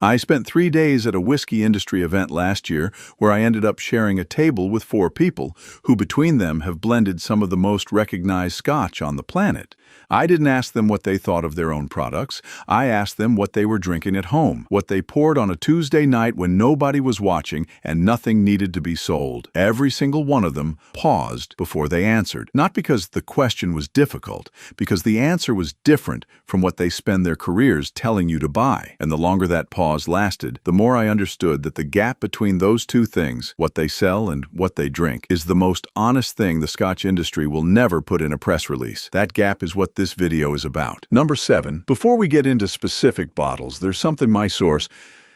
I spent 3 days at a whiskey industry event last year where I ended up sharing a table with 4 people who between them have blended some of the most recognized Scotch on the planet. I didn't ask them what they thought of their own products. I asked them what they were drinking at home, what they poured on a Tuesday night when nobody was watching and nothing needed to be sold. Every single one of them paused before they answered, not because the question was difficult, because the answer was different from what they spend their careers telling you to buy. And the longer that pause lasted, the more I understood that the gap between those two things, what they sell and what they drink, is the most honest thing the Scotch industry will never put in a press release. That gap is what this video is about. Number 7. Before we get into specific bottles, there's something my source,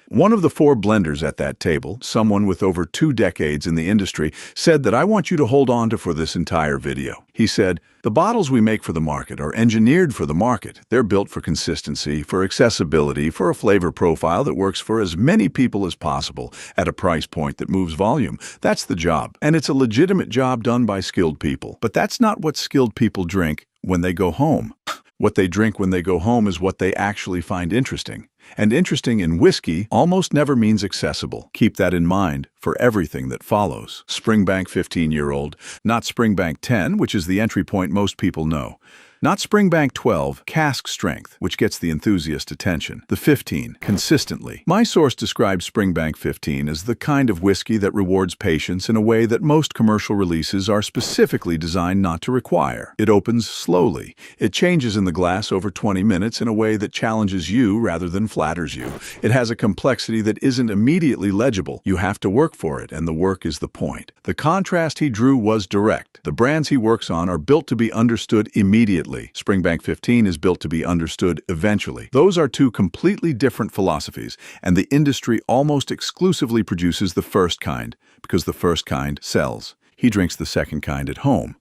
one of the 4 blenders at that table, someone with over 2 decades in the industry, said that I want you to hold on to for this entire video. He said, "The bottles we make for the market are engineered for the market. They're built for consistency, for accessibility, for a flavor profile that works for as many people as possible at a price point that moves volume. That's the job. And it's a legitimate job done by skilled people. But that's not what skilled people drink when they go home. What they drink when they go home is what they actually find interesting. And interesting in whiskey almost never means accessible. Keep that in mind for everything that follows. Springbank 15-year-old, not Springbank 10, which is the entry point most people know. Not Springbank 12, cask strength, which gets the enthusiast attention. The 15, consistently. My source describes Springbank 15 as the kind of whiskey that rewards patience in a way that most commercial releases are specifically designed not to require. It opens slowly. It changes in the glass over 20 minutes in a way that challenges you rather than flatters you. It has a complexity that isn't immediately legible. You have to work for it, and the work is the point. The contrast he drew was direct. The brands he works on are built to be understood immediately. Springbank 15 is built to be understood eventually. Those are 2 completely different philosophies, and the industry almost exclusively produces the first kind, because the first kind sells. He drinks the second kind at home.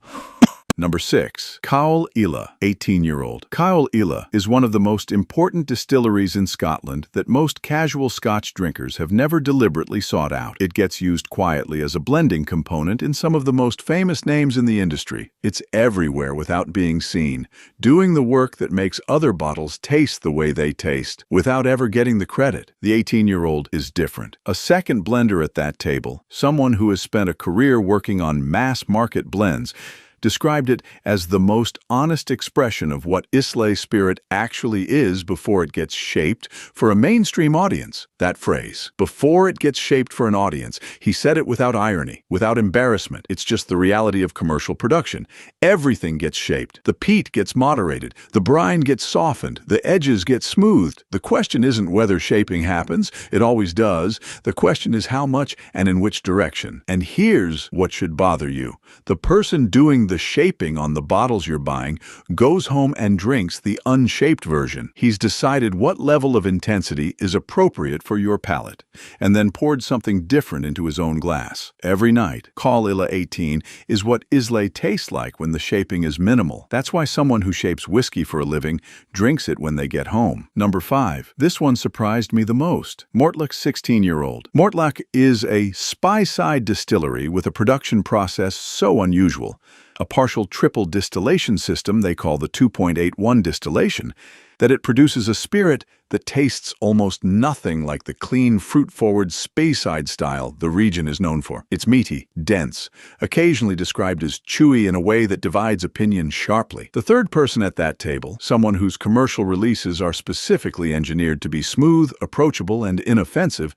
Number 6. Caol Ila, 18-year-old. Caol Ila is one of the most important distilleries in Scotland that most casual Scotch drinkers have never deliberately sought out. It gets used quietly as a blending component in some of the most famous names in the industry. It's everywhere without being seen, doing the work that makes other bottles taste the way they taste, without ever getting the credit. The 18-year-old is different. A second blender at that table, someone who has spent a career working on mass-market blends, described it as the most honest expression of what Islay spirit actually is before it gets shaped for a mainstream audience. That phrase, before it gets shaped for an audience, he said it without irony, without embarrassment. It's just the reality of commercial production. Everything gets shaped. The peat gets moderated. The brine gets softened. The edges get smoothed. The question isn't whether shaping happens. It always does. The question is how much and in which direction. And here's what should bother you. The person doing the shaping on the bottles you're buying goes home and drinks the unshaped version. He's decided what level of intensity is appropriate for your palate, and then poured something different into his own glass. Every night, Caol Ila 18 is what Islay tastes like when the shaping is minimal. That's why someone who shapes whiskey for a living drinks it when they get home. Number 5. This one surprised me the most. Mortlach 16-year-old. Mortlach is a Speyside distillery with a production process so unusual. A partial triple distillation system they call the 2.81 distillation, that it produces a spirit that tastes almost nothing like the clean, fruit-forward Speyside style the region is known for. It's meaty, dense, occasionally described as chewy in a way that divides opinion sharply. The third person at that table, someone whose commercial releases are specifically engineered to be smooth, approachable, and inoffensive,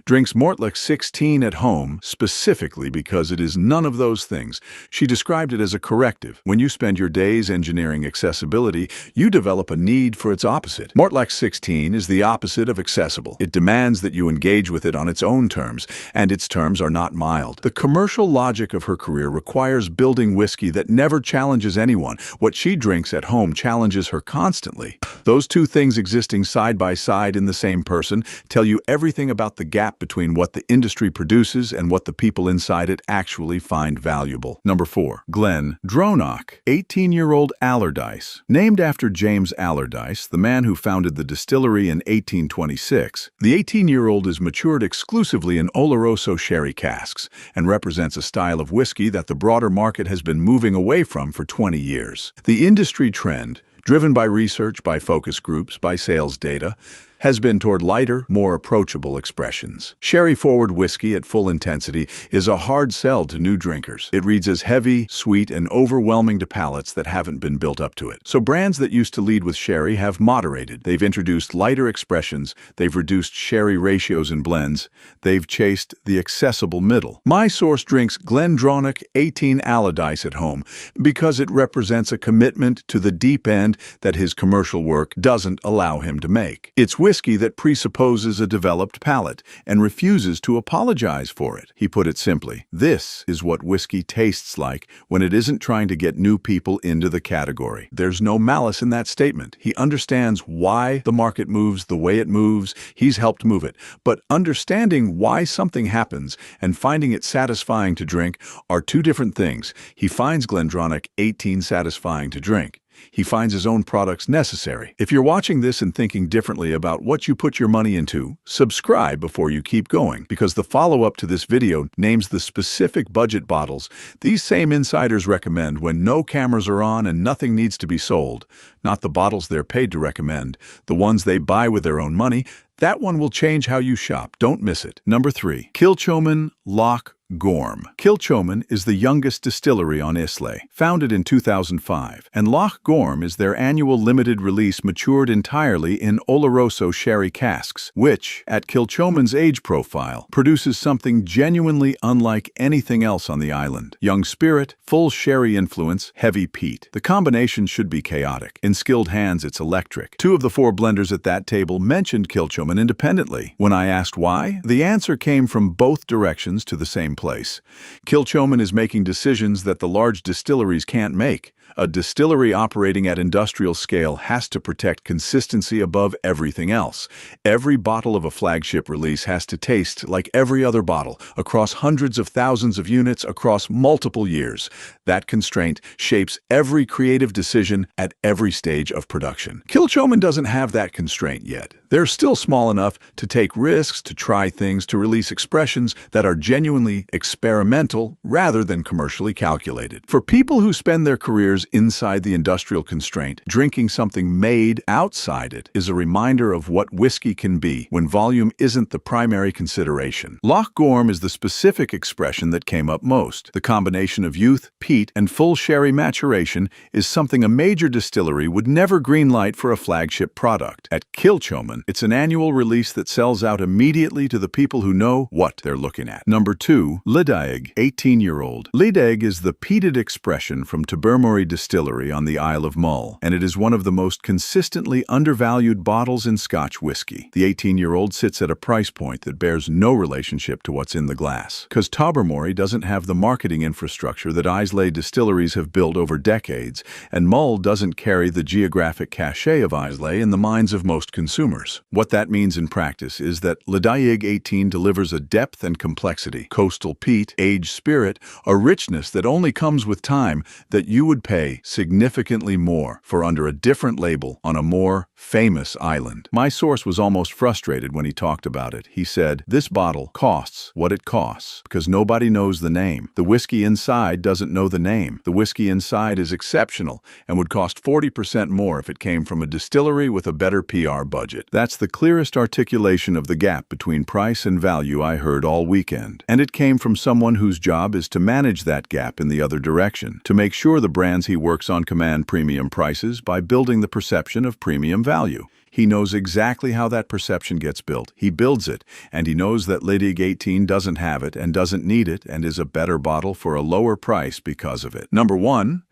drinks Mortlach 16 at home specifically because it is none of those things. She described it as a corrective. When you spend your days engineering accessibility, you develop a need for its opposite. Mortlach 16 is the opposite of accessible. It demands that you engage with it on its own terms, and its terms are not mild. The commercial logic of her career requires building whiskey that never challenges anyone. What she drinks at home challenges her constantly. Those 2 things existing side by side in the same person tell you everything about the gap between what the industry produces and what the people inside it actually find valuable. Number 4. Glen Dronach, 18-year-old Allardyce. Named after James Allardyce, the man who founded the distillery in 1826, the 18-year-old is matured exclusively in Oloroso sherry casks and represents a style of whiskey that the broader market has been moving away from for 20 years. The industry trend, driven by research, by focus groups, by sales data, has been toward lighter, more approachable expressions. Sherry-forward whiskey at full intensity is a hard sell to new drinkers. It reads as heavy, sweet, and overwhelming to palates that haven't been built up to it. So brands that used to lead with sherry have moderated. They've introduced lighter expressions, they've reduced sherry ratios in blends, they've chased the accessible middle. My source drinks Glendronach 18 Allardyce at home because it represents a commitment to the deep end that his commercial work doesn't allow him to make. It's whiskey that presupposes a developed palate and refuses to apologize for it. He put it simply, this is what whiskey tastes like when it isn't trying to get new people into the category. There's no malice in that statement. He understands why the market moves the way it moves. He's helped move it. But understanding why something happens and finding it satisfying to drink are two different things. He finds Glendronach 18 satisfying to drink. He finds his own products necessary. If you're watching this and thinking differently about what you put your money into, subscribe before you keep going, because the follow-up to this video names the specific budget bottles these same insiders recommend when no cameras are on and nothing needs to be sold. Not the bottles they're paid to recommend, the ones they buy with their own money. That one will change how you shop. Don't miss it. Number 3. Kilchoman Loch Gorm. Kilchoman is the youngest distillery on Islay, founded in 2005, and Loch Gorm is their annual limited release matured entirely in Oloroso sherry casks, which, at Kilchoman's age profile, produces something genuinely unlike anything else on the island. Young spirit, full sherry influence, heavy peat. The combination should be chaotic. In skilled hands, it's electric. 2 of the 4 blenders at that table mentioned Kilchoman independently. When I asked why, the answer came from both directions to the same place. Kilchoman is making decisions that the large distilleries can't make. A distillery operating at industrial scale has to protect consistency above everything else. Every bottle of a flagship release has to taste like every other bottle, across hundreds of thousands of units across multiple years. That constraint shapes every creative decision at every stage of production. Kilchoman doesn't have that constraint yet. They're still small enough to take risks, to try things, to release expressions that are genuinely experimental rather than commercially calculated. For people who spend their careers inside the industrial constraint, drinking something made outside it is a reminder of what whiskey can be when volume isn't the primary consideration. Loch Gorm is the specific expression that came up most. The combination of youth, peat, and full sherry maturation is something a major distillery would never greenlight for a flagship product. At Kilchoman, it's an annual release that sells out immediately to the people who know what they're looking at. Number 2, Lidaig 18-year-old. Lidaig is the peated expression from Tobermory Distillery on the Isle of Mull, and it is one of the most consistently undervalued bottles in Scotch whiskey. The 18-year-old sits at a price point that bears no relationship to what's in the glass, because Tobermory doesn't have the marketing infrastructure that Islay distilleries have built over decades, and Mull doesn't carry the geographic cachet of Islay in the minds of most consumers. What that means in practice is that Lidaig 18 delivers a depth and complexity, coastal peat, aged spirit, a richness that only comes with time, that you would pay significantly more for under a different label on a more famous island. My source was almost frustrated when he talked about it. He said, "This bottle costs what it costs because nobody knows the name. The whiskey inside doesn't know the name. The whiskey inside is exceptional and would cost 40% more if it came from a distillery with a better PR budget." That's the clearest articulation of the gap between price and value I heard all weekend. And it came from someone whose job is to manage that gap in the other direction, to make sure the brands he works on command premium prices by building the perception of premium value. He knows exactly how that perception gets built. He builds it, and he knows that Lidaig 18 doesn't have it and doesn't need it and is a better bottle for a lower price because of it. Number 1,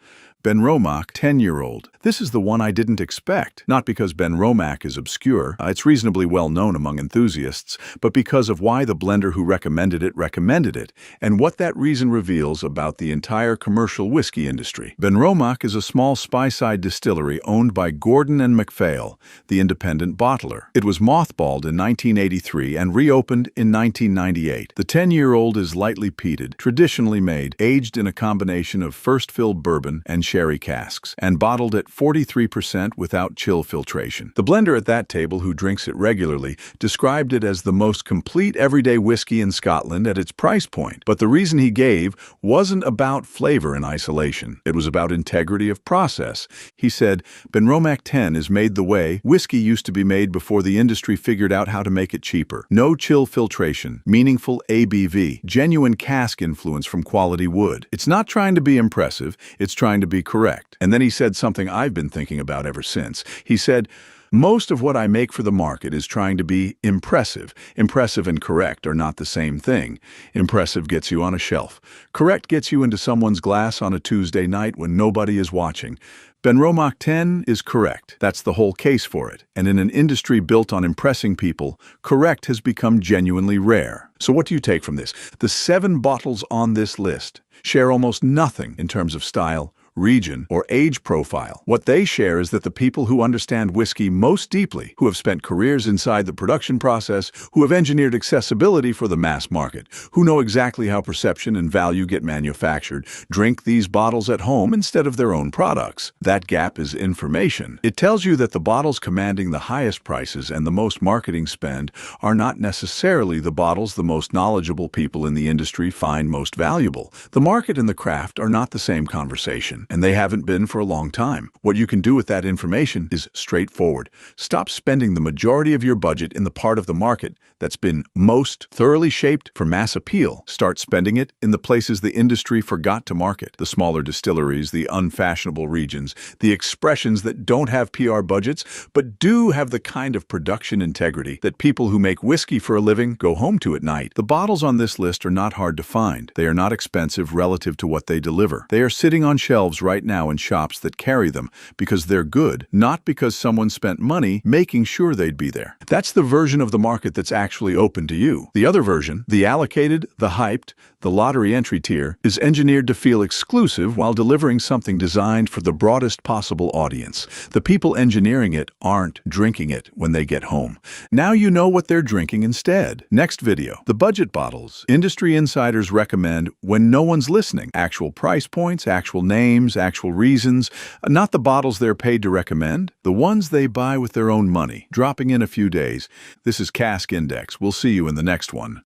Benromach 10-year-old. This is the one I didn't expect, not because Benromach is obscure, it's reasonably well known among enthusiasts, but because of why the blender who recommended it, and what that reason reveals about the entire commercial whiskey industry. Benromach is a small Speyside distillery owned by Gordon and MacPhail, the independent bottler. It was mothballed in 1983 and reopened in 1998. The 10-year-old is lightly peated, traditionally made, aged in a combination of first-fill bourbon and sherry sherry casks and bottled at 43% without chill filtration. The blender at that table, who drinks it regularly, described it as the most complete everyday whiskey in Scotland at its price point. But the reason he gave wasn't about flavor in isolation. It was about integrity of process. He said, Benromac 10 is made the way whiskey used to be made before the industry figured out how to make it cheaper. No chill filtration, meaningful ABV, genuine cask influence from quality wood. It's not trying to be impressive, it's trying to be correct. And then he said something I've been thinking about ever since. He said, most of what I make for the market is trying to be impressive. Impressive and correct are not the same thing. Impressive gets you on a shelf. Correct gets you into someone's glass on a Tuesday night when nobody is watching. Benromac 10 is correct. That's the whole case for it. And in an industry built on impressing people, correct has become genuinely rare. So what do you take from this? The 7 bottles on this list share almost nothing in terms of style, region, or age profile. What they share is that the people who understand whiskey most deeply, who have spent careers inside the production process, who have engineered accessibility for the mass market, who know exactly how perception and value get manufactured, drink these bottles at home instead of their own products. That gap is information. It tells you that the bottles commanding the highest prices and the most marketing spend are not necessarily the bottles the most knowledgeable people in the industry find most valuable. The market and the craft are not the same conversation, and they haven't been for a long time. What you can do with that information is straightforward. Stop spending the majority of your budget in the part of the market that's been most thoroughly shaped for mass appeal. Start spending it in the places the industry forgot to market. The smaller distilleries, the unfashionable regions, the expressions that don't have PR budgets, but do have the kind of production integrity that people who make whiskey for a living go home to at night. The bottles on this list are not hard to find. They are not expensive relative to what they deliver. They are sitting on shelves right now in shops that carry them because they're good, not because someone spent money making sure they'd be there. That's the version of the market that's actually open to you. The other version, the allocated, the hyped, the lottery entry tier, is engineered to feel exclusive while delivering something designed for the broadest possible audience. The people engineering it aren't drinking it when they get home. Now you know what they're drinking instead. Next video, the budget bottles industry insiders recommend when no one's listening. Actual price points, actual names, actual reasons, not the bottles they're paid to recommend, the ones they buy with their own money, dropping in a few days. This is Cask Index. We'll see you in the next one.